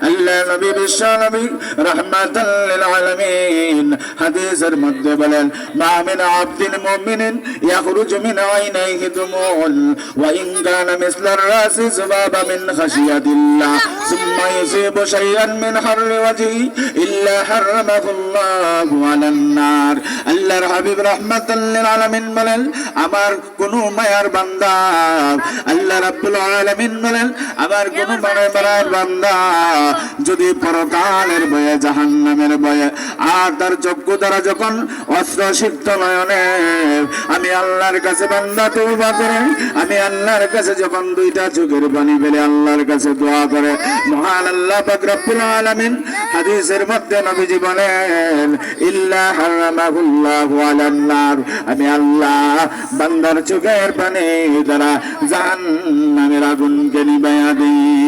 আল্লাহ নবী বিশ্ব নবী রাহমাতাল লিল আলামিন হাদিসের মধ্যে বলেন মা মিন আবদিন মুমিনিন ইয়াখরুজু মিন আইনাইহি দুমুন ওয়া ইন কানা মিসলার রাসি সুবাবা মিন খাশিয়াতিল্লাহ সুম্মা ইউসিবু শাইআন মিন হাররি ওয়াজহি ইল্লা হারামাহুল্লাহু আলান নার। আল্লাহর হাবিব রাহমাতাল লিল আলামিন বলেন আমার কোন মায়ার বান্দা, আল্লাহ রাব্বুল আলামিন বলেন আমার কোন মায়ার বান্দা যদি পরকালের ভয়ে জাহান্নামের ভয়ে আর তার চক্ষু দ্বারা যখন অস্ত্র সিদ্ধ নয়নে আমি আল্লাহর কাছে বান্দা তওবা করে, আমি আল্লাহর কাছে যখন দুইটা চোখের পানি ফেলে আল্লাহর কাছে দোয়া করে, মহান আল্লাহ পাক রব্বুল আলামিন হাদিসের মধ্যে নবীজি বলেন ইল্লা হারামাহুল্লাহু আলান নার, আমি আল্লাহ বান্দার চোখের পানি দ্বারা জাহান্নামের আগুনকে নিভাইয়া দিই।